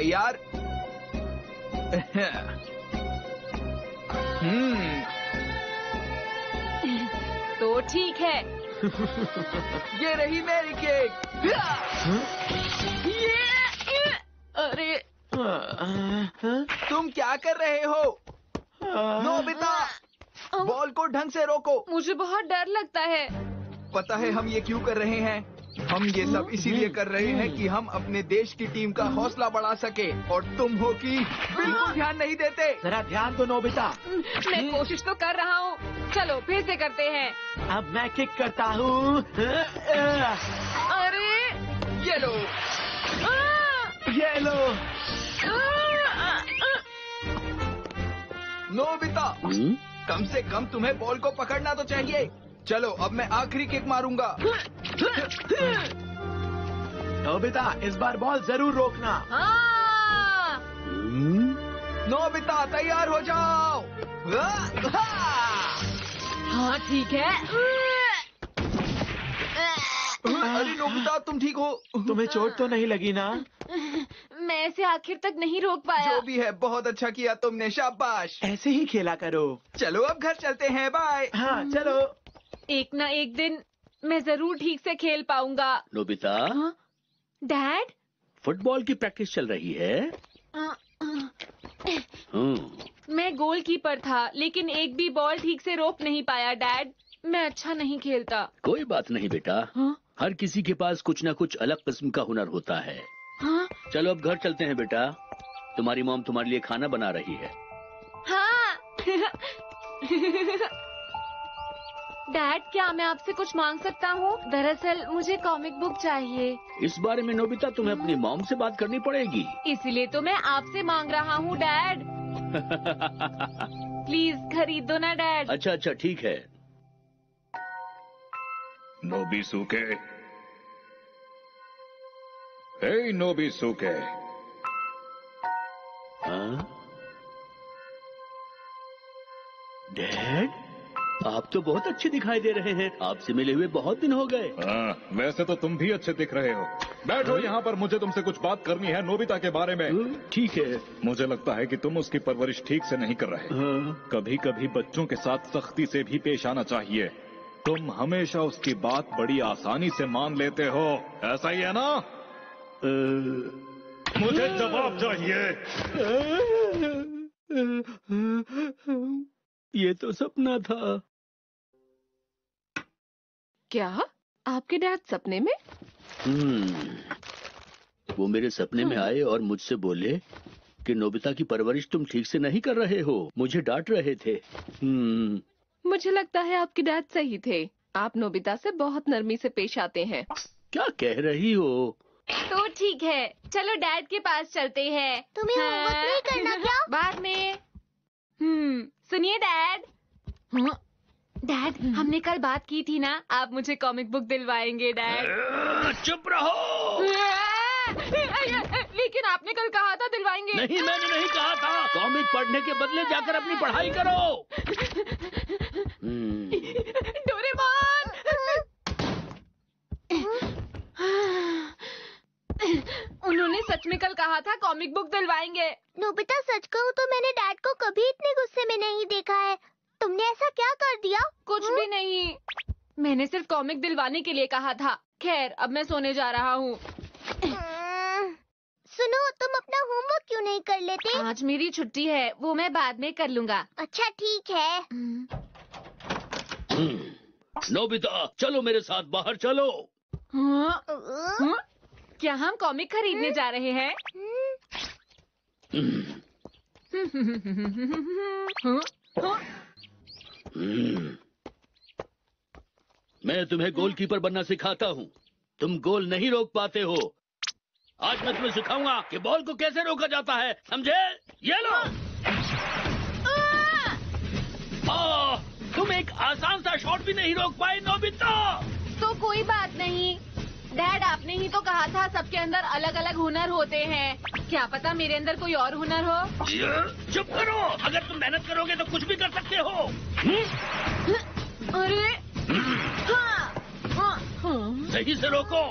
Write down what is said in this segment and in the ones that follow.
तैयार? तो ठीक है। ये रही मेरी केक। अरे तुम क्या कर रहे हो? नोबिता, बॉल को ढंग से रोको। मुझे बहुत डर लगता है। पता है हम ये क्यों कर रहे हैं? हम ये सब इसीलिए कर रहे हैं कि हम अपने देश की टीम का हौसला बढ़ा सके, और तुम हो कि बिल्कुल ध्यान नहीं देते। जरा ध्यान दो नोबिता। मैं कोशिश तो कर रहा हूँ। चलो फिर से करते हैं। अब मैं किक करता हूँ। अरे ये लो। ये लो। नोबिता, कम से कम तुम्हें बॉल को पकड़ना तो चाहिए। चलो अब मैं आखिरी किक मारूंगा। नोबिता, इस बार बॉल जरूर रोकना। हाँ। नोबिता तैयार हो जाओ। हाँ ठीक है। अरे नोबिता, तुम ठीक हो? तुम्हें चोट तो नहीं लगी ना? मैं इसे आखिर तक नहीं रोक पाया। जो भी है, बहुत अच्छा किया तुमने, शाबाश। ऐसे ही खेला करो। चलो अब घर चलते हैं, बाय। हाँ चलो। एक ना एक दिन मैं जरूर ठीक से खेल पाऊंगा। नोबिता, हाँ? डैड? फुटबॉल की प्रैक्टिस चल रही है। मैं गोलकीपर था, लेकिन एक भी बॉल ठीक से रोक नहीं पाया डैड। मैं अच्छा नहीं खेलता। कोई बात नहीं बेटा। हाँ? हर किसी के पास कुछ न कुछ अलग किस्म का हुनर होता है। हाँ? चलो अब घर चलते हैं बेटा। तुम्हारी मॉम तुम्हारे लिए खाना बना रही है। हाँ। डैड, क्या मैं आपसे कुछ मांग सकता हूँ? दरअसल मुझे कॉमिक बुक चाहिए। इस बारे में नोबिता तुम्हें अपनी मॉम से बात करनी पड़ेगी। इसीलिए तो मैं आपसे मांग रहा हूँ डैड। प्लीज खरीद दो ना डैड। अच्छा अच्छा ठीक है। नोबिसुके, हे नोबिसुके। हाँ? डैड, आप तो बहुत अच्छे दिखाई दे रहे हैं। आपसे मिले हुए बहुत दिन हो गए। हाँ, वैसे तो तुम भी अच्छे दिख रहे हो। बैठो यहाँ पर, मुझे तुमसे कुछ बात करनी है नोबिता के बारे में। ठीक है। मुझे लगता है कि तुम उसकी परवरिश ठीक से नहीं कर रहे। कभी कभी बच्चों के साथ सख्ती से भी पेश आना चाहिए। तुम हमेशा उसकी बात बड़ी आसानी से मान लेते हो, ऐसा ही है ना? मुझे जवाब चाहिए। ये तो सपना था। क्या आपके डैड सपने में? वो मेरे सपने में आए और मुझसे बोले कि नोबिता की परवरिश तुम ठीक से नहीं कर रहे हो। मुझे डांट रहे थे। मुझे लगता है आपके डैड सही थे। आप नोबिता से बहुत नरमी से पेश आते हैं। क्या कह रही हो? तो ठीक है, चलो डैड के पास चलते हैं। तुम्हें होमवर्क नहीं करना क्या? बाद में। सुनिए डैड। डैड, हमने कल बात की थी ना, आप मुझे कॉमिक बुक दिलवाएंगे डैड। चुप रहो। लेकिन आपने कल कहा था दिलवाएंगे। नहीं, मैंने नहीं कहा था। कॉमिक पढ़ने के बदले जाकर अपनी पढ़ाई करो। डोरेमोन। उन्होंने सच में कल कहा था कॉमिक बुक दिलवाएंगे। नोबिता, सच कहूँ तो मैंने डैड को कभी इतने गुस्से में नहीं देखा है। तुमने ऐसा क्या कर दिया? कुछ भी नहीं, मैंने सिर्फ कॉमिक दिलवाने के लिए कहा था। खैर, अब मैं सोने जा रहा हूँ। सुनो, तुम अपना होमवर्क क्यों नहीं कर लेते? आज मेरी छुट्टी है, वो मैं बाद में कर लूँगा। अच्छा ठीक है। नोबिता, चलो मेरे साथ बाहर चलो। क्या हम कॉमिक खरीदने जा रहे हैं? मैं तुम्हें गोलकीपर बनना सिखाता हूँ। तुम गोल नहीं रोक पाते हो। आज मैं तुम्हें सिखाऊंगा कि बॉल को कैसे रोका जाता है, समझे? ये लो। तुम एक आसान सा शॉट भी नहीं रोक पाए नोबिता। तो कोई बात नहीं डैड, आपने ही तो कहा था सबके अंदर अलग अलग हुनर होते हैं। क्या पता मेरे अंदर कोई और हुनर हो। चुप करो। अगर तुम मेहनत करोगे तो कुछ भी कर सकते हो। अरे सही से रोको।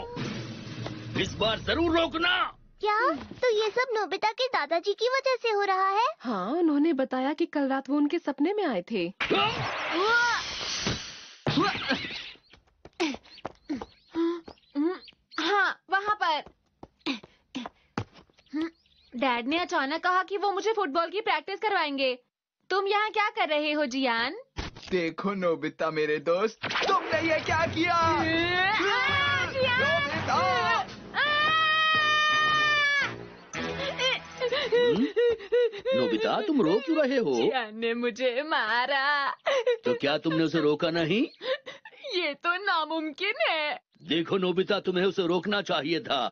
इस बार जरूर रोकना। क्या? तो ये सब नोबिता के दादाजी की वजह से हो रहा है? हाँ, उन्होंने बताया कि कल रात वो उनके सपने में आए थे। हाँ, वहाँ पर। डैड ने अचानक कहा कि वो मुझे फुटबॉल की प्रैक्टिस करवाएंगे। तुम यहाँ क्या कर रहे हो जियान? देखो नोबिता मेरे दोस्त, तुमने ये क्या किया? नोबिता! नोबिता, तुम रो क्यों रहे हो? जियान ने मुझे मारा। तो क्या तुमने उसे रोका नहीं? ये तो नामुमकिन है। देखो नोबिता, तुम्हें उसे रोकना चाहिए था।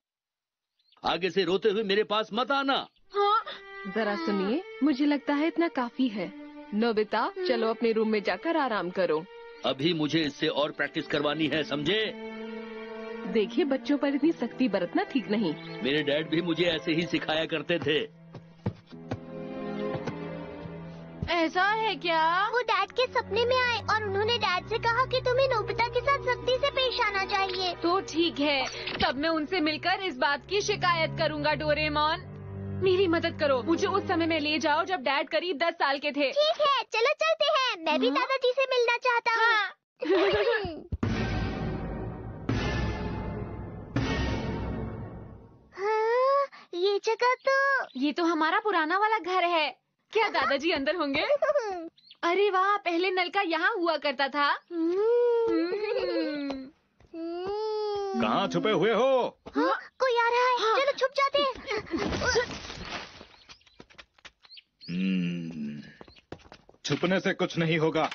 आगे से रोते हुए मेरे पास मत आना। हाँ? जरा सुनिए, मुझे लगता है इतना काफी है। नोबिता, चलो अपने रूम में जाकर आराम करो। अभी मुझे इससे और प्रैक्टिस करवानी है, समझे? देखिए, बच्चों पर इतनी सख्ती बरतना ठीक नहीं। मेरे डैड भी मुझे ऐसे ही सिखाया करते थे। ऐसा है क्या? वो डैड के सपने में आए और उन्होंने डैड से कहा कि तुम्हें नोबिता के साथ सख्ती से पेश आना चाहिए। तो ठीक है, तब मैं उनसे मिलकर इस बात की शिकायत करूंगा। डोरेमोन, मेरी मदद करो। मुझे उस समय में ले जाओ जब डैड करीब 10 साल के थे। ठीक है, चलो चलते हैं। मैं भी दादाजी से मिलना चाहता हूँ। हाँ, ये जगह तो ये तो हमारा पुराना वाला घर है। क्या दादाजी अंदर होंगे? अरे वाह, पहले नल का यहाँ हुआ करता था। कहाँ छुपे हुए हो? हाँ, कोई आ रहा है। चलो छुप जाते हैं। छुपने से कुछ नहीं होगा।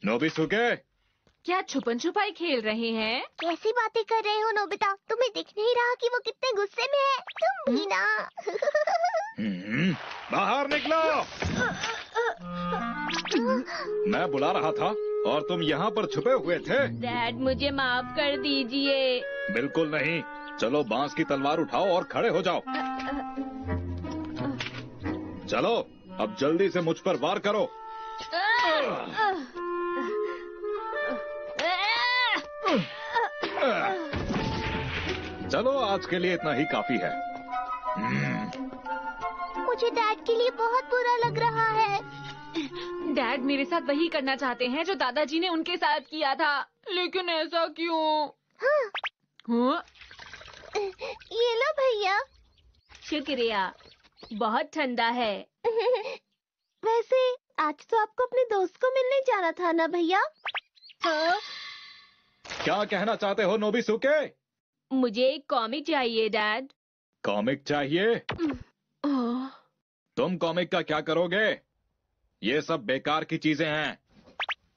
नोबिसुके, क्या छुपन छुपाई खेल रहे हैं? कैसी बातें कर रहे हो नोबिता? तुम्हें दिख नहीं रहा कि वो कितने गुस्से में है? तुम भी ना। बाहर निकलो। मैं बुला रहा था और तुम यहाँ पर छुपे हुए थे। डैड, मुझे माफ कर दीजिए। बिल्कुल नहीं। चलो बांस की तलवार उठाओ और खड़े हो जाओ। चलो, अब जल्दी से मुझ पर वार करो। चलो, आज के लिए इतना ही काफी है। मुझे डैड के लिए बहुत बुरा लग रहा है। डैड मेरे साथ वही करना चाहते हैं जो दादाजी ने उनके साथ किया था, लेकिन ऐसा क्यों? हाँ? ये लो भैया। शुक्रिया, बहुत ठंडा है। वैसे आज तो आपको अपने दोस्त को मिलने जाना था ना भैया? हाँ? क्या कहना चाहते हो नोबिसुके? मुझे एक कॉमिक चाहिए डैड। कॉमिक चाहिए? तुम कॉमिक का क्या करोगे? ये सब बेकार की चीजें हैं।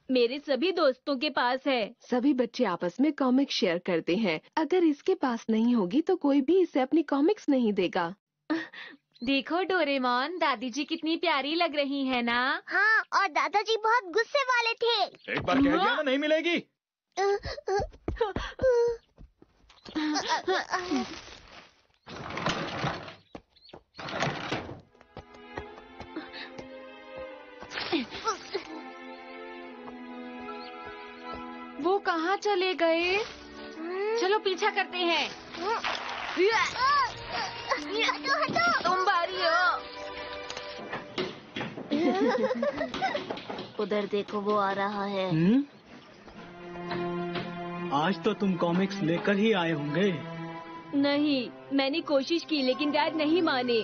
मेरे सभी दोस्तों के पास है। सभी बच्चे आपस में कॉमिक शेयर करते हैं। अगर इसके पास नहीं होगी तो कोई भी इसे अपनी कॉमिक्स नहीं देगा। देखो डोरेमोन, दादी जी कितनी प्यारी लग रही है ना? हाँ, और दादाजी बहुत गुस्से वाले थे। एक बार कह दिया ना, नहीं मिलेगी। वो कहाँ चले गए? चलो पीछा करते हैं। हटो हटो। तुम बारी हो। उधर देखो, वो आ रहा है। आज तो तुम कॉमिक्स लेकर ही आए होंगे। नहीं, मैंने कोशिश की लेकिन डैड नहीं माने।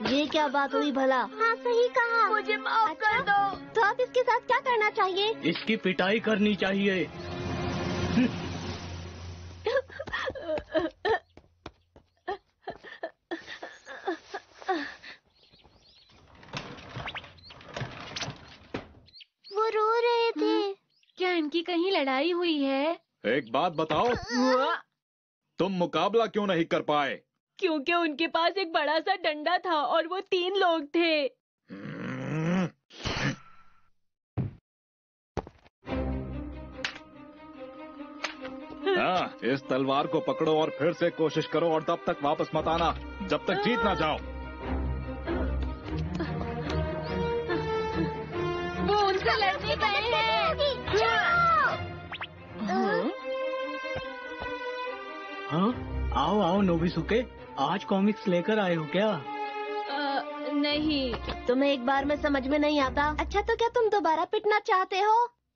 ये क्या बात हुई भला? हाँ, सही कहा। मुझे माफ कर दो। तो आप इसके साथ क्या करना चाहिए? इसकी पिटाई करनी चाहिए। वो रो रहे थे। क्या इनकी कहीं लड़ाई हुई है? एक बात बताओ, तुम मुकाबला क्यों नहीं कर पाए? क्योंकि उनके पास एक बड़ा सा डंडा था और वो 3 लोग थे। हाँ, इस तलवार को पकड़ो और फिर से कोशिश करो और तब तक वापस मत आना जब तक जीत ना जाओ। वो उनसे लड़ने गए हैं। हाँ, आओ आओ नोबिसुके, आज कॉमिक्स लेकर आए हो क्या? नहीं। तुम्हें एक बार में समझ में नहीं आता। अच्छा तो क्या तुम दोबारा पिटना चाहते हो?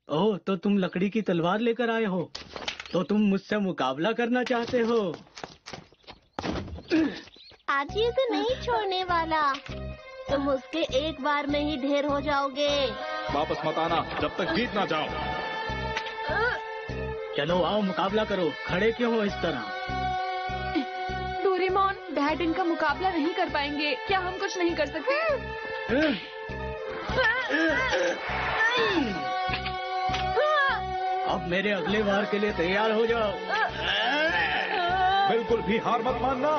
ओह, तो तुम लकड़ी की तलवार लेकर आए हो? तो तुम मुझसे मुकाबला करना चाहते हो? आज ही उसे नहीं छोड़ने वाला। तुम उसके एक बार में ही ढेर हो जाओगे। वापस मत आना जब तक जीत ना जाओ। चलो आओ मुकाबला करो, खड़े क्यों हो इस तरह? डोरेमोन, डैड इनका मुकाबला नहीं कर पाएंगे। क्या हम कुछ नहीं कर सकते? अब मेरे अगले वार के लिए तैयार हो जाओ। बिल्कुल भी हार मत मानना।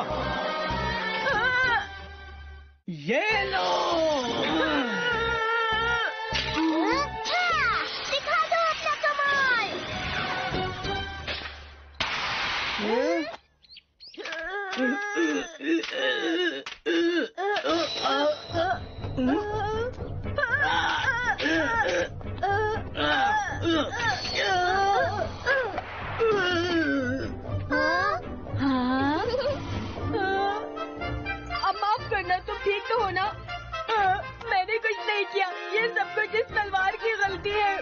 ये लो। दिखा दो अपना कमाल। अब माफ करना, तुम ठीक तो हो ना? मैंने कुछ नहीं किया, ये सब कुछ इस तलवार की गलती है।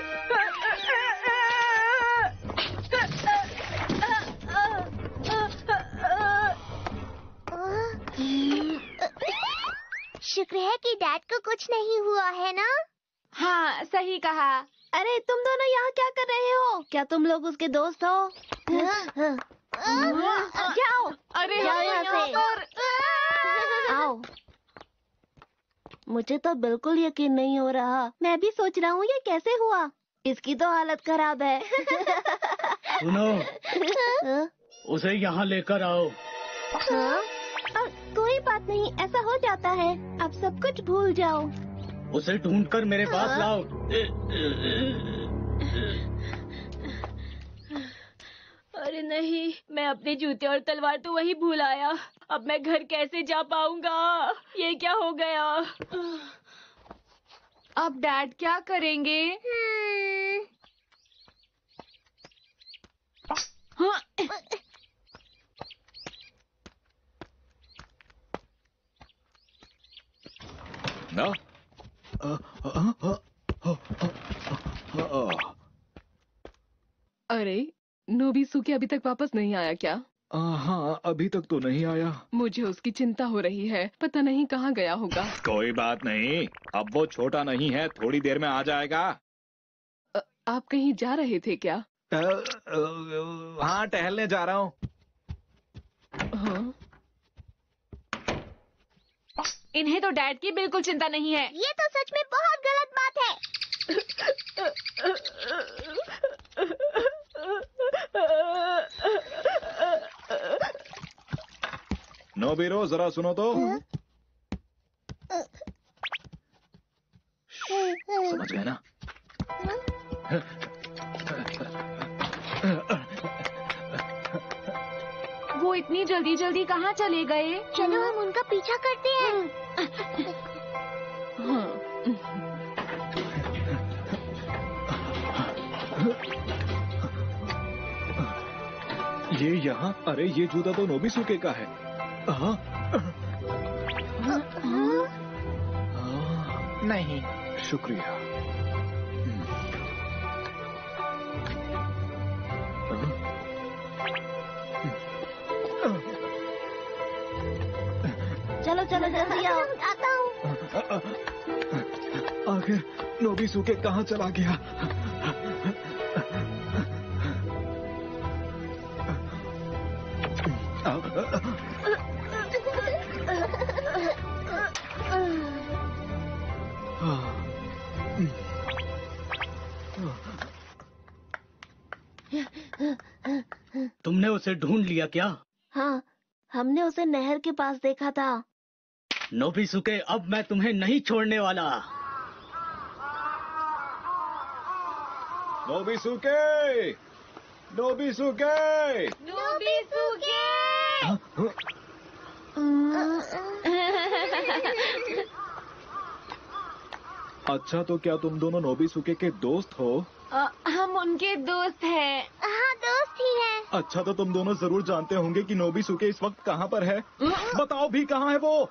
शुक्र है कि डैड को कुछ नहीं हुआ है ना? हाँ, सही कहा। अरे तुम दोनों यहाँ क्या कर रहे हो? क्या तुम लोग उसके दोस्त हो? जाओ, अरे जाओ हम यहाँ यहाँ से। पर। आओ। मुझे तो बिल्कुल यकीन नहीं हो रहा। मैं भी सोच रहा हूँ ये कैसे हुआ। इसकी तो हालत खराब है। सुनो, उसे यहाँ लेकर आओ। हाँ? कोई बात नहीं, ऐसा हो जाता है। अब सब कुछ भूल जाओ। उसे ढूंढकर मेरे पास लाओ। अरे नहीं, मैं अपने जूते और तलवार तो वही भूल आया। अब मैं घर कैसे जा पाऊंगा? ये क्या हो गया? अब डैड क्या करेंगे? हाँ, ना अरे, नोबिसुके अभी तक वापस नहीं आया क्या? हाँ, अभी तक तो नहीं आया। मुझे उसकी चिंता हो रही है। पता नहीं कहाँ गया होगा। कोई बात नहीं, अब वो छोटा नहीं है, थोड़ी देर में आ जाएगा। आप कहीं जा रहे थे क्या? हाँ, टहलने जा रहा हूँ। हाँ? इन्हें तो डैड की बिल्कुल चिंता नहीं है। ये तो सच में बहुत गलत बात है। नोबिरो, जरा सुनो तो। समझ गए ना? वो इतनी जल्दी जल्दी कहाँ चले गए? चलो हम उनका पीछा करते हैं। हाँ। ये यहाँ, अरे ये जूता तो नोबिसुके का है। हाँ? नहीं, शुक्रिया। चलो चलो जल्दी आओ। आता हूँ। आखिर नोबिसुके कहाँ चला गया? तुमने उसे ढूंढ लिया क्या? हाँ, हमने उसे नहर के पास देखा था। नोबिसुके, अब मैं तुम्हें नहीं छोड़ने वाला। नोबिसुके! नोबिसुके! नोबिसुके! अच्छा, तो क्या तुम दोनों नोबिसुके के दोस्त हो? हम उनके दोस्त हैं। हाँ, दोस्त ही हैं। अच्छा तो तुम दोनों जरूर जानते होंगे कि नोबिसुके इस वक्त कहाँ पर है। बताओ भी कहाँ है वो।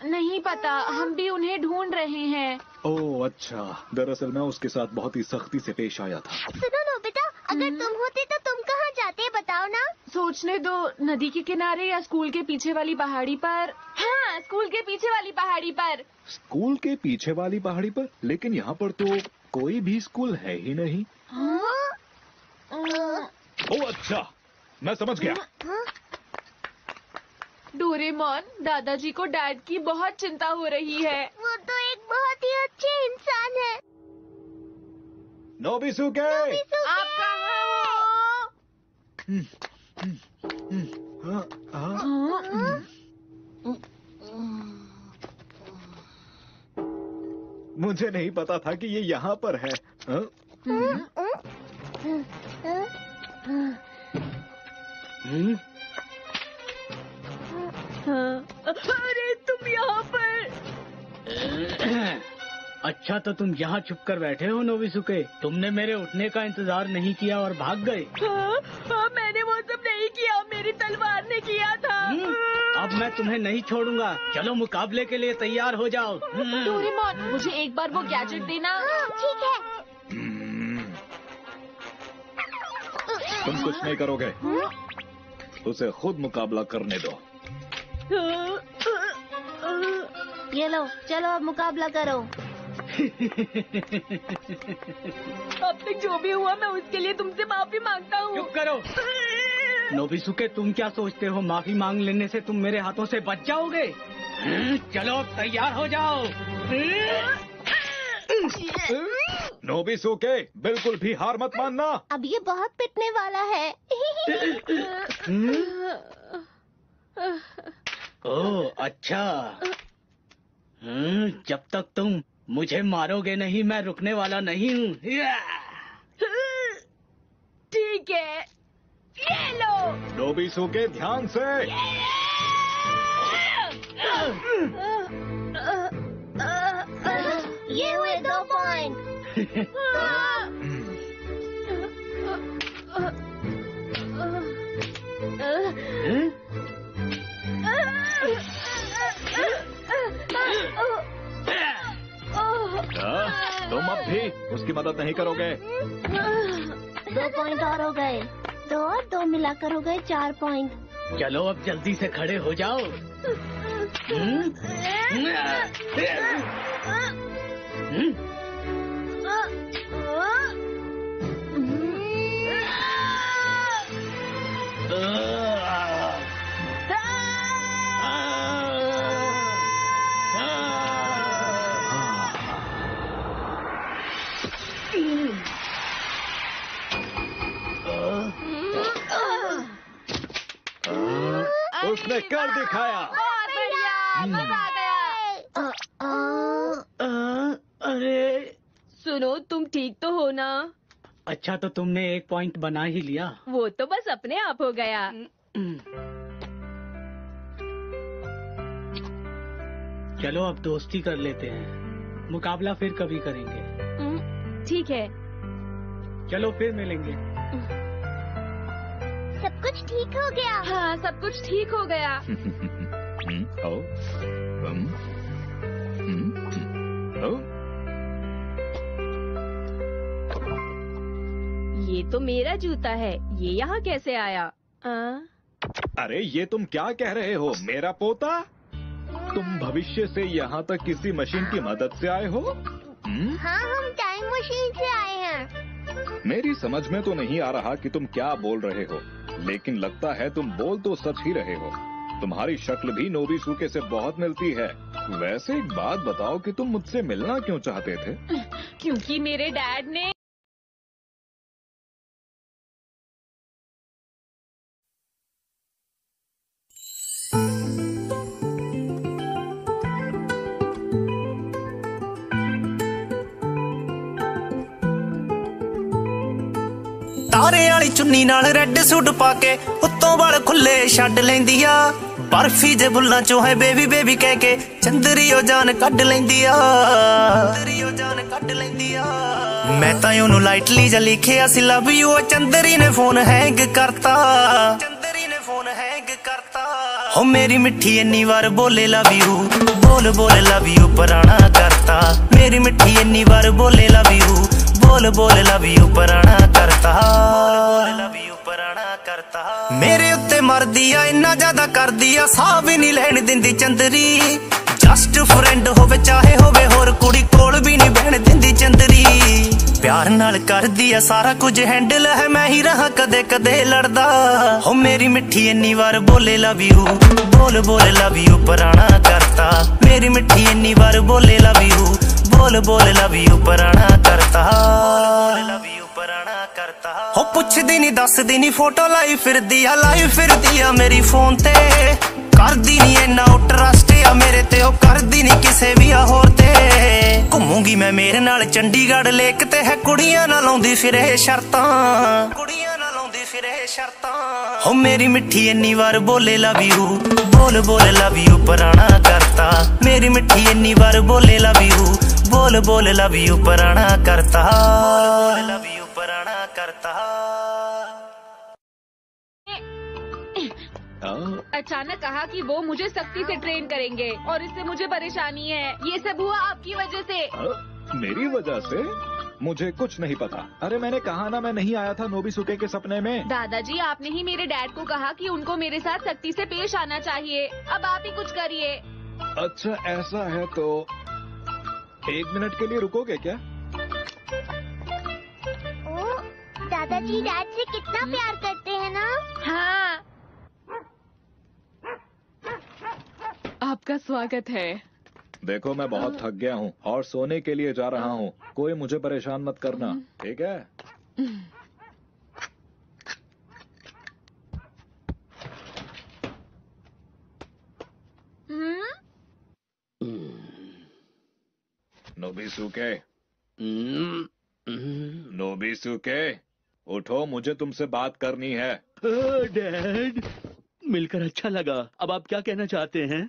नहीं पता, हम भी उन्हें ढूंढ रहे हैं। ओह अच्छा, दरअसल मैं उसके साथ बहुत ही सख्ती से पेश आया था। सुनो नोबिता, अगर तुम होते तो तुम कहाँ जाते बताओ ना। सोचने दो, नदी के किनारे या स्कूल के पीछे वाली पहाड़ी पर। हाँ, स्कूल के पीछे वाली पहाड़ी पर। स्कूल के पीछे वाली पहाड़ी पर? लेकिन यहाँ पर तो कोई भी स्कूल है ही नहीं। ओह अच्छा, मैं समझ गया। डोरेमोन, दादाजी को डैड की बहुत चिंता हो रही है। वो तो एक बहुत ही अच्छे इंसान है। नोबिसुके, आप कहाँ हो? मुझे नहीं पता था कि ये यहाँ पर है। अरे तुम यहाँ पर। अच्छा तो तुम यहाँ छुप कर बैठे हो नोबिसुके। तुमने मेरे उठने का इंतजार नहीं किया और भाग गए। मैंने वो सब नहीं किया, मेरी तलवार ने किया था। अब मैं तुम्हें नहीं छोड़ूंगा। चलो मुकाबले के लिए तैयार हो जाओ। डोरेमोन, मुझे एक बार वो गैजेट देना। ठीक है। तुम कुछ नहीं करोगे, उसे खुद मुकाबला करने दो। ये लो, चलो अब मुकाबला करो। अब तक जो भी हुआ मैं उसके लिए तुमसे माफी मांगता हूँ। चुप करो। नोबिसुके, तुम क्या सोचते हो माफी मांग लेने से तुम मेरे हाथों से बच जाओगे? चलो तैयार हो जाओ। नोबिसुके, बिल्कुल भी हार मत मानना। अब ये बहुत पिटने वाला है। ओह अच्छा। जब तक तुम मुझे मारोगे नहीं मैं रुकने वाला नहीं हूँ। ठीक है, ये लो। नोबिसुके ध्यान से। ये हुए 2 पॉइंट। तुम अब भी उसकी मदद नहीं करोगे। 2 पॉइंट और हो गए। 2 और 2 मिलाकर हो गए 4 पॉइंट। चलो अब जल्दी से खड़े हो जाओ। उसने कर दिखाया। बहुत बढ़िया, मजा आ गया। अरे सुनो, तुम ठीक तो हो ना? अच्छा तो तुमने 1 पॉइंट बना ही लिया। वो तो बस अपने आप हो गया। चलो अब दोस्ती कर लेते हैं। मुकाबला फिर कभी करेंगे। ठीक है। चलो फिर मिलेंगे। सब कुछ ठीक हो गया। हाँ, सब कुछ ठीक हो गया। ये तो मेरा जूता है, ये यहाँ कैसे आया? अरे ये तुम क्या कह रहे हो, मेरा पोता? तुम भविष्य से यहाँ तक किसी मशीन की मदद से आए हो? हाँ, हम टाइम मशीन से आए हैं। मेरी समझ में तो नहीं आ रहा कि तुम क्या बोल रहे हो, लेकिन लगता है तुम बोल तो सच ही रहे हो। तुम्हारी शक्ल भी नोबिसुके से बहुत मिलती है। वैसे एक बात बताओ कि तुम मुझसे मिलना क्यों चाहते थे? क्योंकि मेरे डैड ने ਤਾਰੇ ਵਾਲੀ ਚੁੰਨੀ ਨਾਲ ਰੈੱਡ ਸੂਟ ਪਾ ਕੇ ਉੱਤੋਂ ਵਾਲ ਖੁੱਲੇ ਛੱਡ ਲੈਂਦੀ ਆ ਬਰਫੀ ਜੇ ਬੁੱਲਾਂ ਚੋਂ ਹੈ ਬੇਬੀ ਬੇਬੀ ਕਹਿ ਕੇ ਚੰਦਰੀ ਉਹ ਜਾਨ ਕੱਢ ਲੈਂਦੀ ਆ मैं ਤਾਂ ਉਹਨੂੰ ਲਾਈਟਲੀ ਜਿਹਾ ਲਿਖਿਆ ਸੀ ਲਵ ਯੂ, ਚੰਦਰੀ ਨੇ ਫੋਨ ਹੈਂਗ ਕਰਤਾ, ਚੰਦਰੀ ਨੇ ਫੋਨ ਹੈਂਗ ਕਰਤਾ। ਹੋ ਮੇਰੀ ਮਿੱਠੀ ਇੰਨੀ ਵਾਰ ਬੋਲੇ ਲਵ ਯੂ, ਬੋਲ ਬੋਲ ਲਵ ਯੂ ਪੁਰਾਣਾ ਕਰਤਾ। ਮੇਰੀ ਮਿੱਠੀ ਇੰਨੀ ਵਾਰ ਬੋਲੇ ਲਵ ਯੂ, ਬੋਲ ਬੋਲ ਲਵ ਯੂ ਪੁਰਾਣਾ ਕਰਤਾ, ਲਵ ਯੂ ਪੁਰਾਣਾ ਕਰਤਾ। ਮੇਰੇ ਉੱਤੇ ਮਰਦੀ ਆ ਇੰਨਾ ਜ਼ਿਆਦਾ ਕਰਦੀ ਆ, ਸਾਹ ਵੀ ਨਹੀਂ ਲੈਣ ਦਿੰਦੀ ਚੰਦਰੀ। ਜਸਟ ਫਰੈਂਡ ਹੋਵੇ ਚਾਹੇ ਹੋਵੇ ਹੋਰ ਕੁੜੀ, ਕੋਲ ਵੀ ਨਹੀਂ ਬਹਿਣ ਦਿੰਦੀ ਚੰਦਰੀ। ਪਿਆਰ ਨਾਲ ਕਰਦੀ ਆ ਸਾਰਾ ਕੁਝ ਹੈਂਡਲ, ਹੈ ਮੈਂ ਹੀ ਰਹਾ ਕਦੇ ਕਦੇ ਲੜਦਾ। ਹੋ ਮੇਰੀ ਮਿੱਠੀ ਇੰਨੀ ਵਾਰ ਬੋਲੇ ਲਵ ਯੂ, ਬੋਲ ਬੋਲ ਲਵ ਯੂ ਪੁਰਾਣਾ ਕਰਤਾ। ਮੇਰੀ ਮਿੱਠੀ ਇੰਨੀ ਵਾਰ ਬੋਲੇ ਲਵ ਯੂ, ਬੋਲ ਬੋਲ ਲਵ ਯੂ ਪੁਰਾਣਾ ਕਰਤਾ, ਲਵ ਯੂ ਪੁਰਾਣਾ ਕਰਤਾ। ਹੋ ਪੁੱਛਦੀ ਨਹੀਂ ਦੱਸਦੀ ਨਹੀਂ, ਫੋਟੋ ਲਾਈ ਫਿਰਦੀ ਆ, ਲਾਈ ਫਿਰਦੀ ਆ ਮੇਰੀ ਫੋਨ ਤੇ। ਕਰਦੀ ਨਹੀਂ ਇੰਨਾ ਟਰਸਟ ਆ ਮੇਰੇ ਤੇ, ਉਹ ਕਰਦੀ ਨਹੀਂ ਕਿਸੇ ਵੀ ਆ ਹੋਰ ਤੇ। ਘੁੰਮੂਗੀ ਮੈਂ ਮੇਰੇ ਨਾਲ ਚੰਡੀਗੜ੍ਹ ਲੇਕ ਤੇ, ਹੈ ਕੁੜੀਆਂ ਨਾਲ ਲਾਉਂਦੀ ਫਿਰੇ ਸ਼ਰਤਾਂ, ਕੁੜੀਆਂ ਨਾਲ ਲਾਉਂਦੀ ਫਿਰੇ ਸ਼ਰਤਾਂ। ਹੋ ਮੇਰੀ ਮਿੱਠੀ ਇੰਨੀ ਵਾਰ ਬੋਲੇ ਲਵ ਯੂ, ਬੋਲ ਬੋਲ ਲਵ ਯੂ ਪੁਰਾਣਾ ਕਰਤਾ। ਮੇਰੀ ਮਿੱਠੀ ਇੰਨੀ ਵਾਰ ਬੋਲੇ ਲਵ ਯੂ, ਬੋਲ ਬੋਲ ਲਵ ਯੂ ਪੁਰਾਣਾ ਕਰਤਾ, ਲਵ ਯੂ ਪੁਰਾਣਾ करता। अचानक कहा कि वो मुझे सख्ती से ट्रेन करेंगे और इससे मुझे परेशानी है। ये सब हुआ आपकी वजह से। मेरी वजह से? मुझे कुछ नहीं पता। अरे मैंने कहा ना मैं नहीं आया था नोबिसुके के सपने में। दादाजी आपने ही मेरे डैड को कहा कि उनको मेरे साथ सख्ती से पेश आना चाहिए। अब आप ही कुछ करिए। अच्छा ऐसा है तो 1 मिनट के लिए रुकोगे क्या? दादाजी डैड से कितना प्यार करते हैं ना। हाँ। आपका स्वागत है। देखो मैं बहुत थक गया हूँ और सोने के लिए जा रहा हूँ। कोई मुझे परेशान मत करना, ठीक है? नोबिसुके, नोबिसुके, उठो, मुझे तुमसे बात करनी है। डैड, मिलकर अच्छा लगा। अब आप क्या कहना चाहते हैं?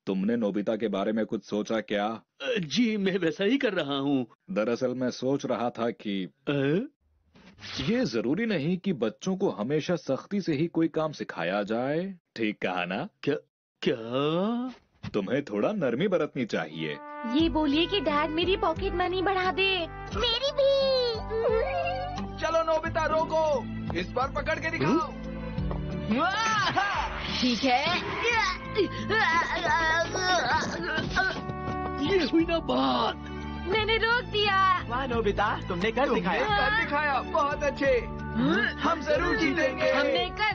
तुमने नोबिता के बारे में कुछ सोचा क्या? जी मैं वैसा ही कर रहा हूँ। दरअसल मैं सोच रहा था कि ये जरूरी नहीं कि बच्चों को हमेशा सख्ती से ही कोई काम सिखाया जाए। ठीक कहा ना? क्या? तुम्हें थोड़ा नरमी बरतनी चाहिए। ये बोलिए कि डैड मेरी पॉकेट मनी बढ़ा दे। मेरी भी। चलो नोबिता रोको, इस बार पकड़ के दिखाओ। ठीक है। ये हुई ना बात। मैंने रोक दिया। वाह नोबिता, तुमने कर दिखाया। कर दिखाया, बहुत अच्छे। हम जरूर जीतेंगे। हमने कर